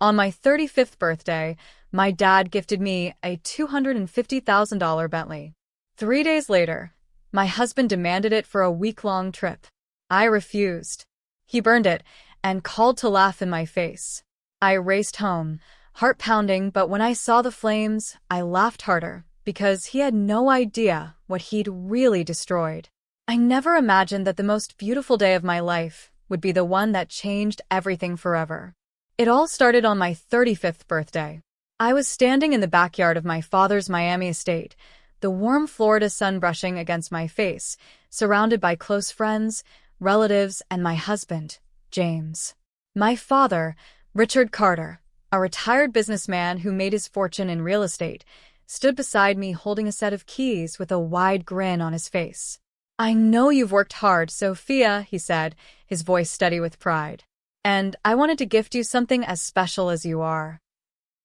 On my 35th birthday, my dad gifted me a $250,000 Bentley. 3 days later, my husband demanded it for a week-long trip. I refused. He burned it and called to laugh in my face. I raced home, heart pounding, but when I saw the flames, I laughed harder because he had no idea what he'd really destroyed. I never imagined that the most beautiful day of my life would be the one that changed everything forever. It all started on my 35th birthday. I was standing in the backyard of my father's Miami estate, the warm Florida sun brushing against my face, surrounded by close friends, relatives, and my husband, James. My father, Richard Carter, a retired businessman who made his fortune in real estate, stood beside me holding a set of keys with a wide grin on his face. "I know you've worked hard, Sophia," he said, his voice steady with pride. "And I wanted to gift you something as special as you are."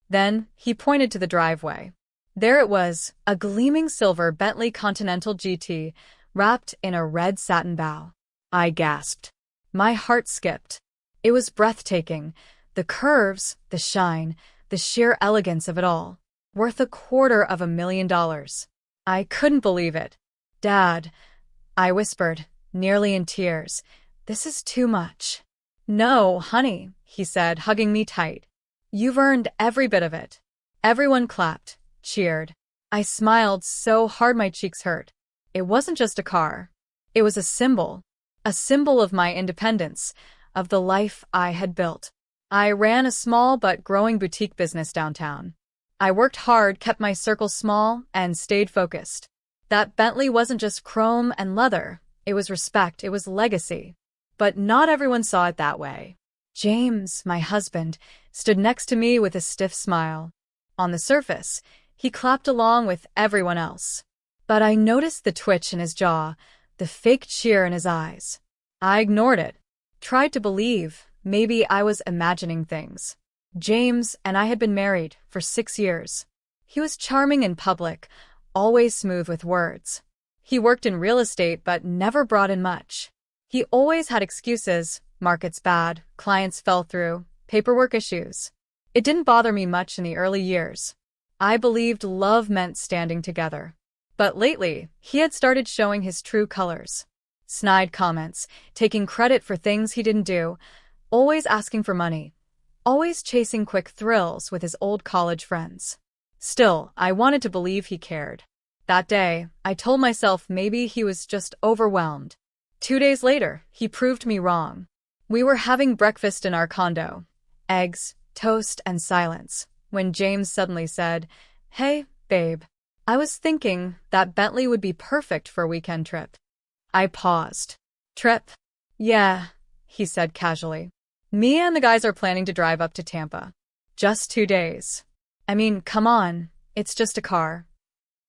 Then he pointed to the driveway. There it was, a gleaming silver Bentley Continental GT, wrapped in a red satin bow. I gasped. My heart skipped. It was breathtaking. The curves, the shine, the sheer elegance of it all. Worth $250,000. I couldn't believe it. "Dad," I whispered, nearly in tears, "this is too much." "No, honey," he said, hugging me tight. "You've earned every bit of it." Everyone clapped, cheered. I smiled so hard my cheeks hurt. It wasn't just a car. It was a symbol of my independence, of the life I had built. I ran a small but growing boutique business downtown. I worked hard, kept my circle small, and stayed focused. That Bentley wasn't just chrome and leather. It was respect, it was legacy. But not everyone saw it that way. James, my husband, stood next to me with a stiff smile. On the surface, he clapped along with everyone else. But I noticed the twitch in his jaw, the fake cheer in his eyes. I ignored it, tried to believe maybe I was imagining things. James and I had been married for 6 years. He was charming in public, always smooth with words. He worked in real estate but never brought in much. He always had excuses: market's bad, clients fell through, paperwork issues. It didn't bother me much in the early years. I believed love meant standing together. But lately, he had started showing his true colors. Snide comments, taking credit for things he didn't do, always asking for money, always chasing quick thrills with his old college friends. Still, I wanted to believe he cared. That day, I told myself maybe he was just overwhelmed. 2 days later, he proved me wrong. We were having breakfast in our condo. Eggs, toast, and silence, when James suddenly said, "Hey, babe, I was thinking that Bentley would be perfect for a weekend trip." I paused. "Trip?" "Yeah," he said casually. "Me and the guys are planning to drive up to Tampa. Just 2 days. I mean, come on, it's just a car."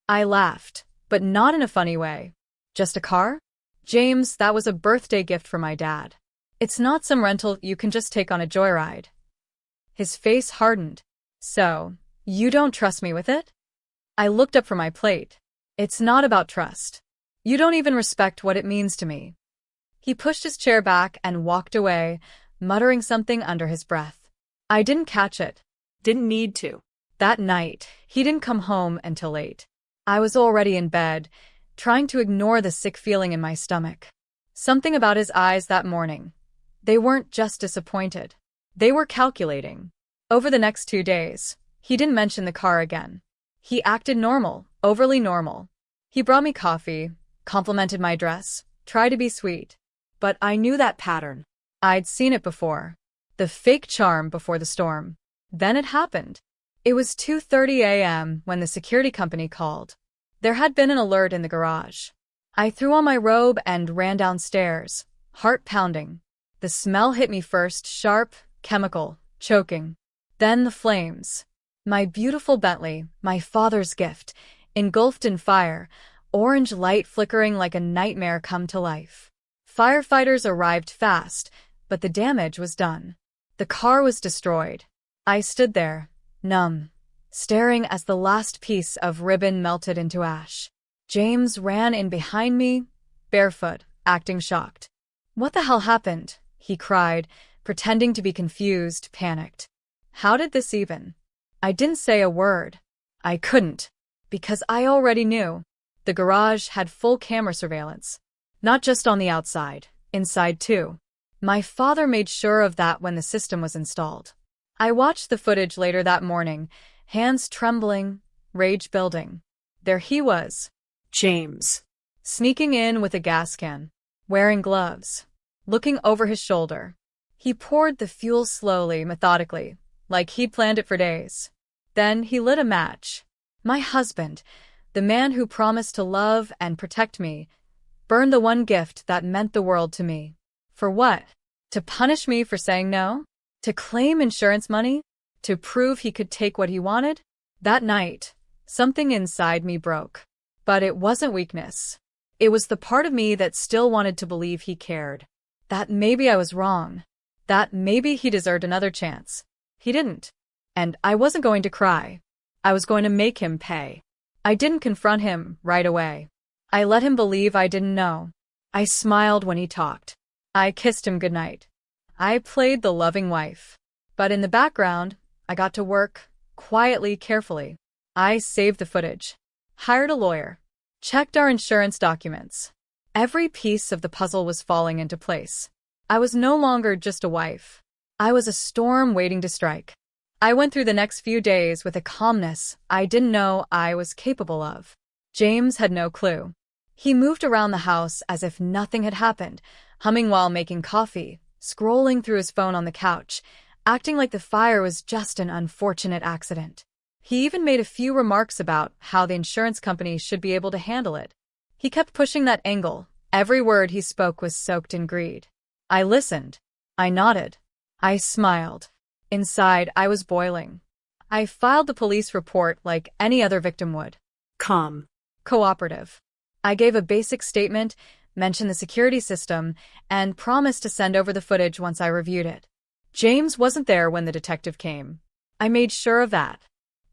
I laughed, but not in a funny way. "Just a car? James, that was a birthday gift for my dad. It's not some rental you can just take on a joyride." His face hardened. "So, you don't trust me with it?" I looked up from my plate. "It's not about trust. You don't even respect what it means to me." He pushed his chair back and walked away, muttering something under his breath. I didn't catch it. Didn't need to. That night, he didn't come home until late. I was already in bed, trying to ignore the sick feeling in my stomach. Something about his eyes that morning. They weren't just disappointed. They were calculating. Over the next 2 days, he didn't mention the car again. He acted normal, overly normal. He brought me coffee, complimented my dress, tried to be sweet. But I knew that pattern. I'd seen it before. The fake charm before the storm. Then it happened. It was 2:30 a.m. when the security company called. There had been an alert in the garage. I threw on my robe and ran downstairs, heart pounding. The smell hit me first, sharp, chemical, choking. Then the flames. My beautiful Bentley, my father's gift, engulfed in fire, orange light flickering like a nightmare come to life. Firefighters arrived fast, but the damage was done. The car was destroyed. I stood there, numb, staring as the last piece of ribbon melted into ash. James ran in behind me, barefoot, acting shocked. "What the hell happened?" he cried, pretending to be confused, panicked. How did this even? I didn't say a word. I couldn't, because I already knew. The garage had full camera surveillance. Not just on the outside, inside too. My father made sure of that when the system was installed. I watched the footage later that morning, hands trembling, rage building. There he was, James. sneaking in with a gas can, wearing gloves, looking over his shoulder. He poured the fuel slowly, methodically, like he'd planned it for days. Then he lit a match. My husband, the man who promised to love and protect me, burned the one gift that meant the world to me. For what? To punish me for saying no? To claim insurance money? To prove he could take what he wanted? That night, something inside me broke. But it wasn't weakness. It was the part of me that still wanted to believe he cared. That maybe I was wrong. That maybe he deserved another chance. He didn't. And I wasn't going to cry. I was going to make him pay. I didn't confront him right away. I let him believe I didn't know. I smiled when he talked. I kissed him goodnight. I played the loving wife. But in the background, I got to work, quietly, carefully. I saved the footage, hired a lawyer, checked our insurance documents. Every piece of the puzzle was falling into place. I was no longer just a wife. I was a storm waiting to strike. I went through the next few days with a calmness I didn't know I was capable of. James had no clue. He moved around the house as if nothing had happened, humming while making coffee, scrolling through his phone on the couch, acting like the fire was just an unfortunate accident. He even made a few remarks about how the insurance company should be able to handle it. He kept pushing that angle. Every word he spoke was soaked in greed. I listened. I nodded. I smiled. Inside, I was boiling. I filed the police report like any other victim would. Calm. Cooperative. I gave a basic statement, mentioned the security system, and promised to send over the footage once I reviewed it. James wasn't there when the detective came. I made sure of that.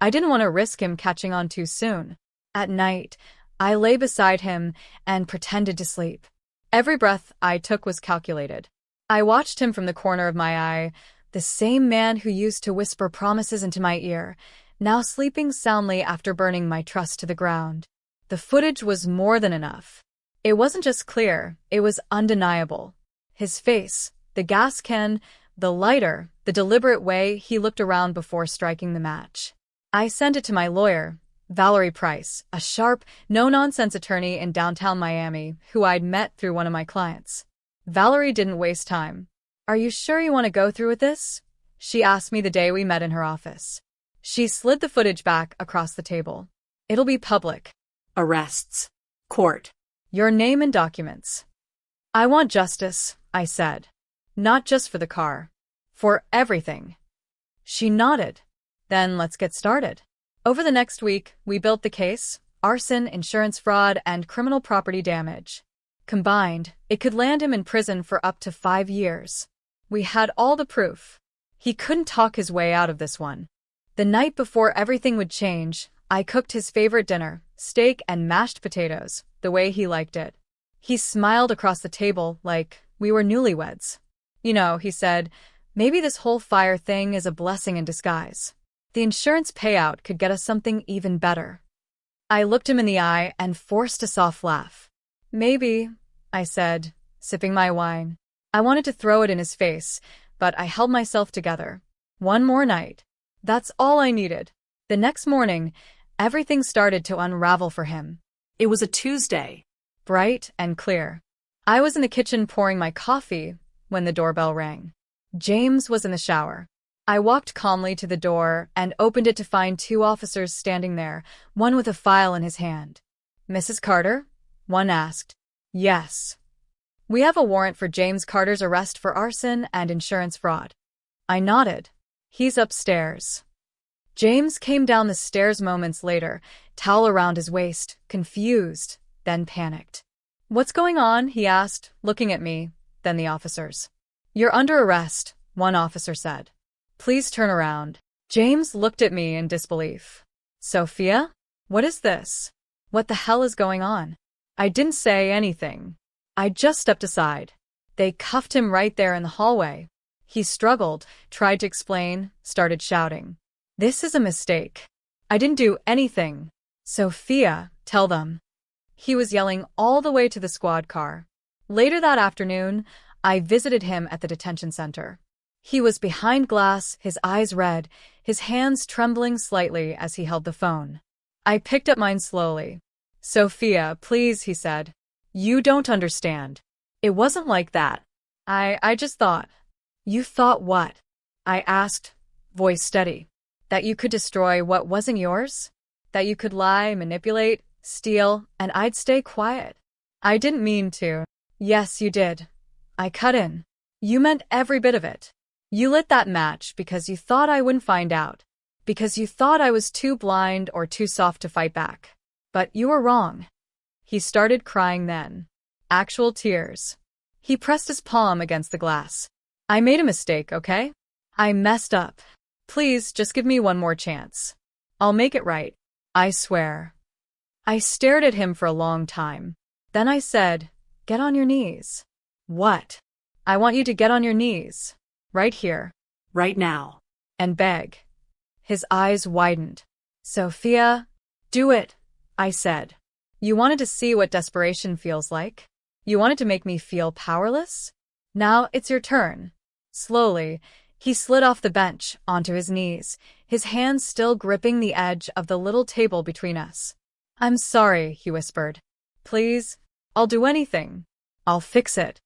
I didn't want to risk him catching on too soon. At night, I lay beside him and pretended to sleep. Every breath I took was calculated. I watched him from the corner of my eye, the same man who used to whisper promises into my ear, now sleeping soundly after burning my trust to the ground. The footage was more than enough. It wasn't just clear, it was undeniable. His face, the gas can, the lighter, the deliberate way he looked around before striking the match. I sent it to my lawyer, Valerie Price, a sharp, no-nonsense attorney in downtown Miami who I'd met through one of my clients. Valerie didn't waste time. "Are you sure you want to go through with this?" she asked me the day we met in her office. She slid the footage back across the table. "It'll be public. Arrests. Court. Your name and documents." "I want justice," I said. "Not just for the car. For everything." She nodded. "Then let's get started." Over the next week, we built the case: arson, insurance fraud, and criminal property damage. Combined, it could land him in prison for up to 5 years. We had all the proof. He couldn't talk his way out of this one. The night before everything would change, I cooked his favorite dinner, steak and mashed potatoes, the way he liked it. He smiled across the table like we were newlyweds. "You know," he said, "maybe this whole fire thing is a blessing in disguise. The insurance payout could get us something even better." I looked him in the eye and forced a soft laugh. "Maybe," I said, sipping my wine. I wanted to throw it in his face, but I held myself together. One more night. That's all I needed. The next morning, everything started to unravel for him. It was a Tuesday. Bright and clear. I was in the kitchen pouring my coffee when the doorbell rang. James was in the shower. I walked calmly to the door and opened it to find 2 officers standing there, one with a file in his hand. "Mrs. Carter?" one asked. "Yes." "We have a warrant for James Carter's arrest for arson and insurance fraud." I nodded. "He's upstairs." James came down the stairs moments later, towel around his waist, confused, then panicked. "What's going on?" he asked, looking at me, then the officers. "You're under arrest," one officer said. "Please turn around." James looked at me in disbelief. "Sophia? What is this? What the hell is going on?" I didn't say anything. I just stepped aside. They cuffed him right there in the hallway. He struggled, tried to explain, started shouting. This is a mistake. I didn't do anything. Sophia, tell them. He was yelling all the way to the squad car. Later that afternoon, I visited him at the detention center. He was behind glass, his eyes red, his hands trembling slightly as he held the phone. I picked up mine slowly. Sophia, please, he said. You don't understand. It wasn't like that. I just thought. You thought what? I asked, voice steady. That you could destroy what wasn't yours? That you could lie, manipulate, steal, and I'd stay quiet. I didn't mean to. Yes, you did. I cut in. You meant every bit of it. You lit that match because you thought I wouldn't find out. Because you thought I was too blind or too soft to fight back. But you were wrong. He started crying then. Actual tears. He pressed his palm against the glass. I made a mistake, okay? I messed up. Please, just give me one more chance. I'll make it right. I swear. I stared at him for a long time. Then I said, get on your knees. What? I want you to get on your knees. Right here. Right now. And beg. His eyes widened. Sophia, do it, I said. You wanted to see what desperation feels like? You wanted to make me feel powerless? Now it's your turn. Slowly, he slid off the bench onto his knees, his hands still gripping the edge of the little table between us. I'm sorry, he whispered. Please, I'll do anything. I'll fix it.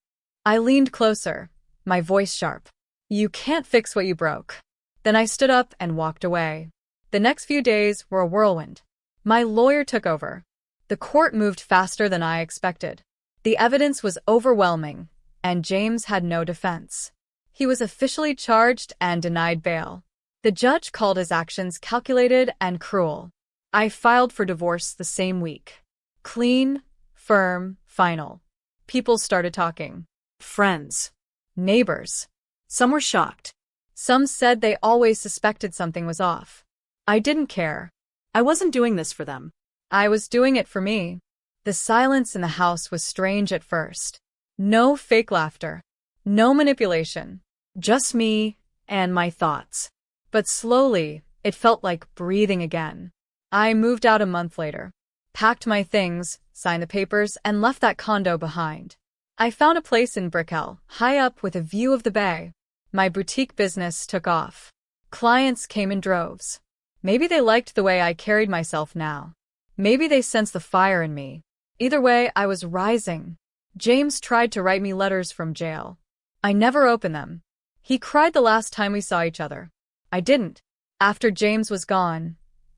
I leaned closer, my voice sharp. You can't fix what you broke. Then I stood up and walked away. The next few days were a whirlwind. My lawyer took over. The court moved faster than I expected. The evidence was overwhelming, and James had no defense. He was officially charged and denied bail. The judge called his actions calculated and cruel. I filed for divorce the same week. Clean, firm, final. People started talking. Friends. Neighbors. Some were shocked. Some said they always suspected something was off. I didn't care. I wasn't doing this for them. I was doing it for me. The silence in the house was strange at first. No fake laughter. No manipulation. Just me and my thoughts. But slowly, it felt like breathing again. I moved out a month later. Packed my things, signed the papers, and left that condo behind. I found a place in Brickell, high up with a view of the bay. My boutique business took off. Clients came in droves. Maybe they liked the way I carried myself now. Maybe they sensed the fire in me. Either way, I was rising. James tried to write me letters from jail. I never opened them. He cried the last time we saw each other. I didn't. After James was gone,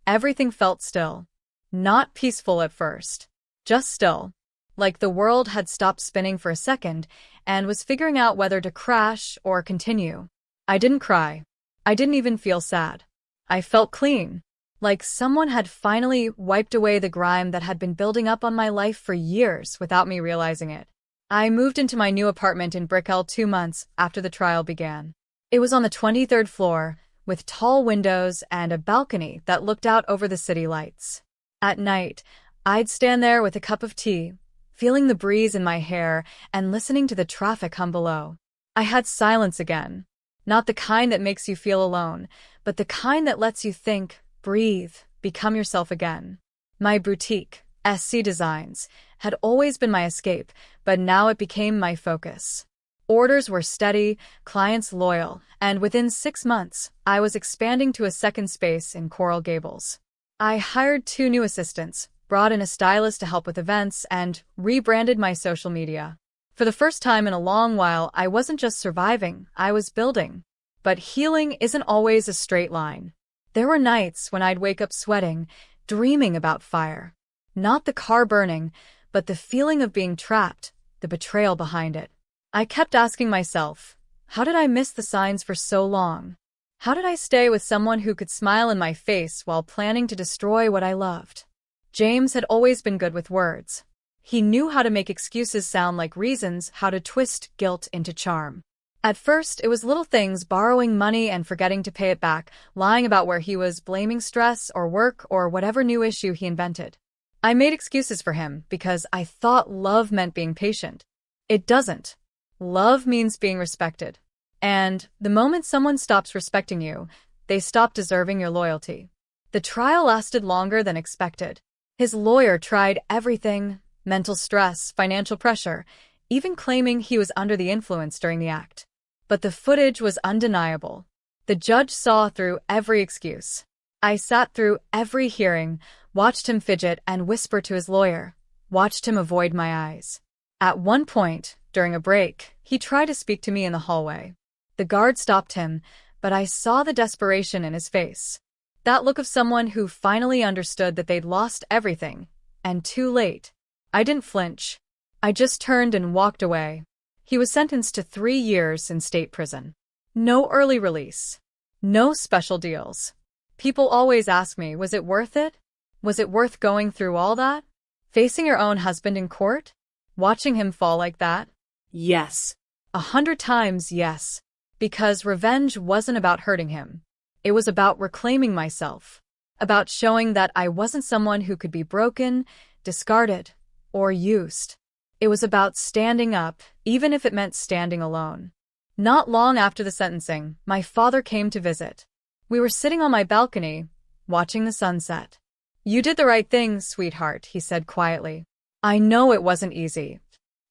everything felt still. Not peaceful at first. Just still. Like the world had stopped spinning for a second and was figuring out whether to crash or continue. I didn't cry. I didn't even feel sad. I felt clean. Like someone had finally wiped away the grime that had been building up on my life for years without me realizing it. I moved into my new apartment in Brickell 2 months after the trial began. It was on the 23rd floor, with tall windows and a balcony that looked out over the city lights. At night, I'd stand there with a cup of tea, feeling the breeze in my hair and listening to the traffic hum below. I had silence again. Not the kind that makes you feel alone, but the kind that lets you think, breathe, become yourself again. My boutique, SC Designs, had always been my escape, but now it became my focus. Orders were steady, clients loyal, and within 6 months, I was expanding to a second space in Coral Gables. I hired 2 new assistants, brought in a stylist to help with events, and rebranded my social media. For the first time in a long while, I wasn't just surviving, I was building. But healing isn't always a straight line. There were nights when I'd wake up sweating, dreaming about fire. Not the car burning, but the feeling of being trapped, the betrayal behind it. I kept asking myself, how did I miss the signs for so long? How did I stay with someone who could smile in my face while planning to destroy what I loved? James had always been good with words. He knew how to make excuses sound like reasons, how to twist guilt into charm. At first, it was little things, borrowing money and forgetting to pay it back, lying about where he was, blaming stress or work or whatever new issue he invented. I made excuses for him because I thought love meant being patient. It doesn't. Love means being respected. And the moment someone stops respecting you, they stop deserving your loyalty. The trial lasted longer than expected. His lawyer tried everything: mental stress, financial pressure, even claiming he was under the influence during the act. But the footage was undeniable. The judge saw through every excuse. I sat through every hearing, watched him fidget and whisper to his lawyer, watched him avoid my eyes. At one point, during a break, he tried to speak to me in the hallway. The guard stopped him, but I saw the desperation in his face. That look of someone who finally understood that they'd lost everything, and too late. I didn't flinch. I just turned and walked away. He was sentenced to 3 years in state prison. No early release. No special deals. People always ask me, was it worth it? Was it worth going through all that? Facing your own husband in court? Watching him fall like that? Yes. 100 times yes. Because revenge wasn't about hurting him. It was about reclaiming myself. About showing that I wasn't someone who could be broken, discarded, or used. It was about standing up, even if it meant standing alone. Not long after the sentencing, my father came to visit. We were sitting on my balcony, watching the sunset. "You did the right thing, sweetheart," he said quietly. I know it wasn't easy.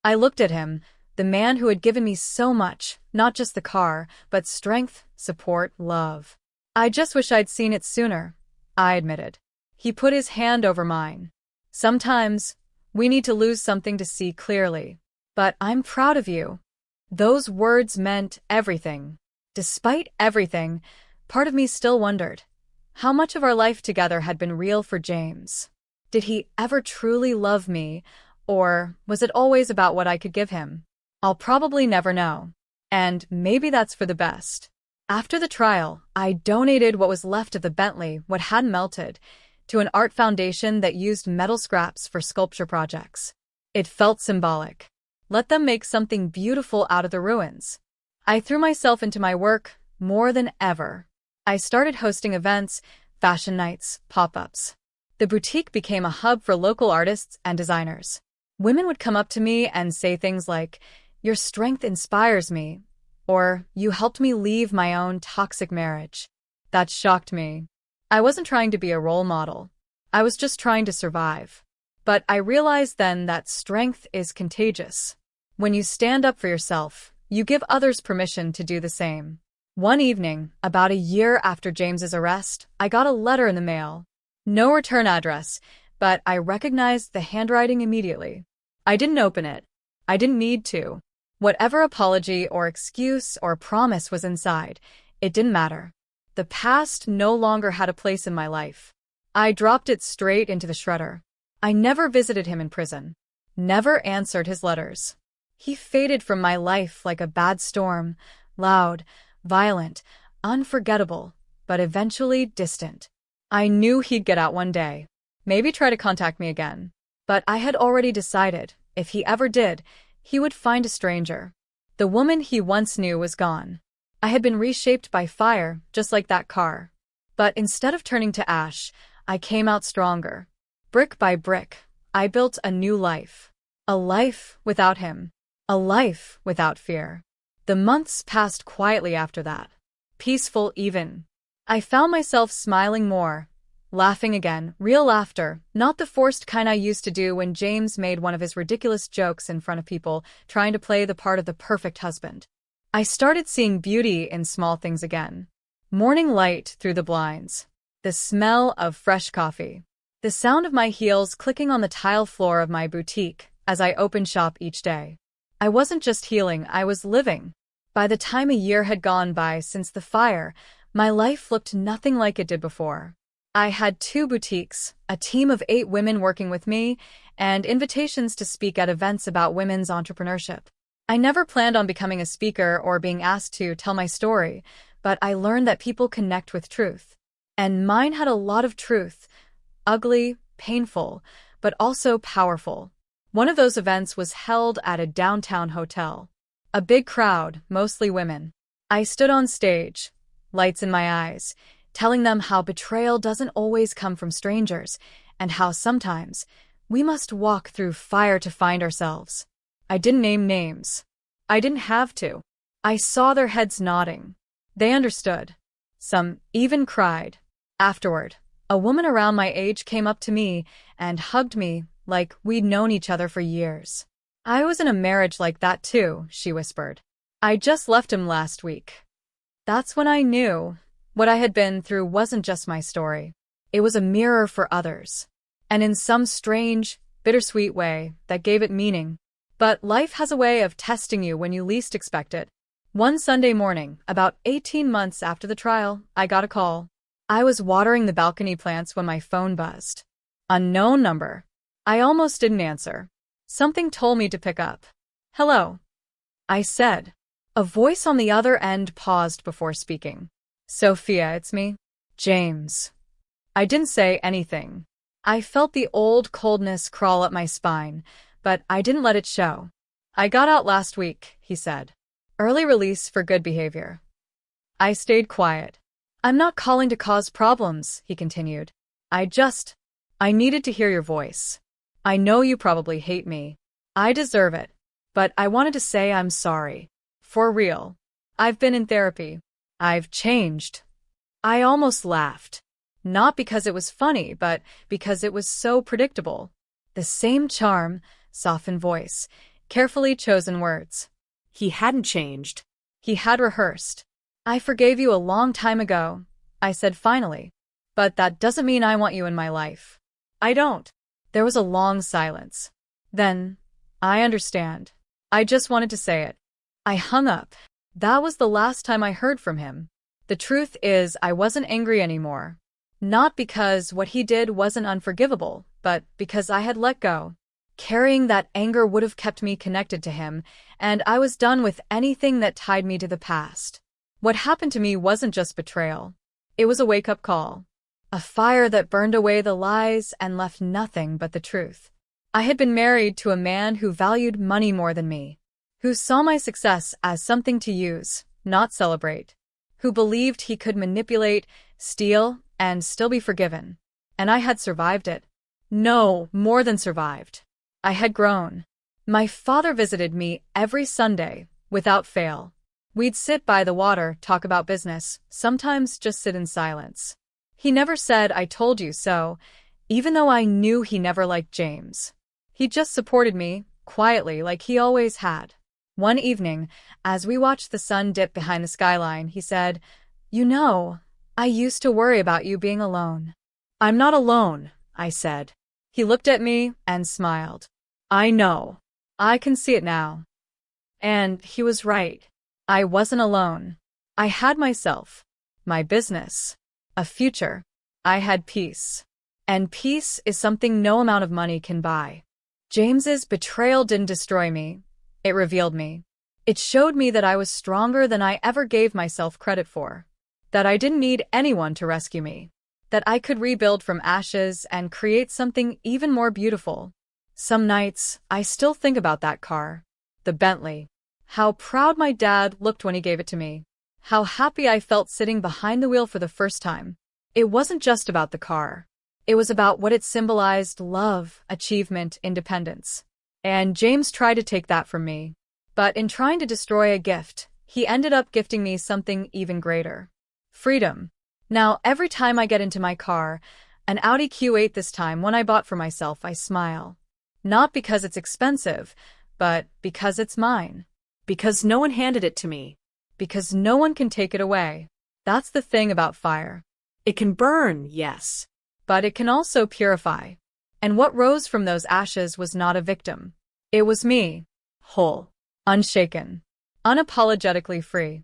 I looked at him, the man who had given me so much, not just the car, but strength, support, love. "I just wish I'd seen it sooner," I admitted. He put his hand over mine. "Sometimes, we need to lose something to see clearly. But I'm proud of you." Those words meant everything. Despite everything, part of me still wondered how much of our life together had been real for James. Did he ever truly love me, or was it always about what I could give him? I'll probably never know. And maybe that's for the best. After the trial, I donated what was left of the Bentley, what hadn't melted, to an art foundation that used metal scraps for sculpture projects. It felt symbolic. Let them make something beautiful out of the ruins. I threw myself into my work more than ever. I started hosting events, fashion nights, pop-ups. The boutique became a hub for local artists and designers. Women would come up to me and say things like, "Your strength inspires me," or "You helped me leave my own toxic marriage." That shocked me. I wasn't trying to be a role model. I was just trying to survive. But I realized then that strength is contagious. When you stand up for yourself, you give others permission to do the same. One evening, about a year after James's arrest, I got a letter in the mail. No return address, but I recognized the handwriting immediately. I didn't open it. I didn't need to. Whatever apology or excuse or promise was inside, it didn't matter. The past no longer had a place in my life. I dropped it straight into the shredder. I never visited him in prison. Never answered his letters. He faded from my life like a bad storm, loud, violent, unforgettable, but eventually distant. I knew he'd get out one day. Maybe try to contact me again. But I had already decided, if he ever did, he would find a stranger. The woman he once knew was gone. I had been reshaped by fire, just like that car. But instead of turning to ash, I came out stronger. Brick by brick, I built a new life. A life without him. A life without fear. The months passed quietly after that. Peaceful even. I found myself smiling more. Laughing again, real laughter, not the forced kind I used to do when James made one of his ridiculous jokes in front of people, trying to play the part of the perfect husband. I started seeing beauty in small things again. Morning light through the blinds. The smell of fresh coffee. The sound of my heels clicking on the tile floor of my boutique as I opened shop each day. I wasn't just healing, I was living. By the time a year had gone by since the fire, my life looked nothing like it did before. I had 2 boutiques, a team of 8 women working with me, and invitations to speak at events about women's entrepreneurship. I never planned on becoming a speaker or being asked to tell my story, but I learned that people connect with truth. And mine had a lot of truth. Ugly, painful, but also powerful. One of those events was held at a downtown hotel. A big crowd, mostly women. I stood on stage, lights in my eyes, telling them how betrayal doesn't always come from strangers, and how sometimes we must walk through fire to find ourselves. I didn't name names. I didn't have to. I saw their heads nodding. They understood. Some even cried. Afterward, a woman around my age came up to me and hugged me like we'd known each other for years. I was in a marriage like that too, she whispered. I just left him last week. That's when I knew what I had been through wasn't just my story. It was a mirror for others. And in some strange, bittersweet way, that gave it meaning. But life has a way of testing you when you least expect it. One Sunday morning, about 18 months after the trial, I got a call. I was watering the balcony plants when my phone buzzed. Unknown number. I almost didn't answer. Something told me to pick up. Hello, I said. A voice on the other end paused before speaking. Sophia, it's me. James. I didn't say anything. I felt the old coldness crawl up my spine, but I didn't let it show. I got out last week, he said. Early release for good behavior. I stayed quiet. I'm not calling to cause problems, he continued. I needed to hear your voice. I know you probably hate me. I deserve it. But I wanted to say I'm sorry. For real. I've been in therapy. I've changed. I almost laughed. Not because it was funny, but because it was so predictable. The same charm, softened voice, carefully chosen words. He hadn't changed. He had rehearsed. I forgave you a long time ago, I said finally. But that doesn't mean I want you in my life. I don't. There was a long silence. Then, I understand. I just wanted to say it. I hung up. That was the last time I heard from him. The truth is, I wasn't angry anymore. Not because what he did wasn't unforgivable, but because I had let go. Carrying that anger would have kept me connected to him, and I was done with anything that tied me to the past. What happened to me wasn't just betrayal. It was a wake-up call. A fire that burned away the lies and left nothing but the truth. I had been married to a man who valued money more than me, who saw my success as something to use, not celebrate, who believed he could manipulate, steal, and still be forgiven. And I had survived it. No, more than survived. I had grown. My father visited me every Sunday, without fail. We'd sit by the water, talk about business, sometimes just sit in silence. He never said, I told you so, even though I knew he never liked James. He just supported me, quietly, like he always had. One evening, as we watched the sun dip behind the skyline, he said, You know, I used to worry about you being alone. I'm not alone, I said. He looked at me and smiled. I know. I can see it now. And he was right. I wasn't alone. I had myself, my business, a future. I had peace. And peace is something no amount of money can buy. James's betrayal didn't destroy me. It revealed me. It showed me that I was stronger than I ever gave myself credit for. That I didn't need anyone to rescue me. That I could rebuild from ashes and create something even more beautiful. Some nights, I still think about that car. The Bentley. How proud my dad looked when he gave it to me. How happy I felt sitting behind the wheel for the first time. It wasn't just about the car. It was about what it symbolized: love, achievement, independence. And James tried to take that from me. But in trying to destroy a gift, he ended up gifting me something even greater. Freedom. Now, every time I get into my car, an Audi Q8 this time, one I bought for myself, I smile. Not because it's expensive, but because it's mine. Because no one handed it to me. Because no one can take it away. That's the thing about fire. It can burn, yes. But it can also purify. And what rose from those ashes was not a victim. It was me. Whole. Unshaken. Unapologetically free.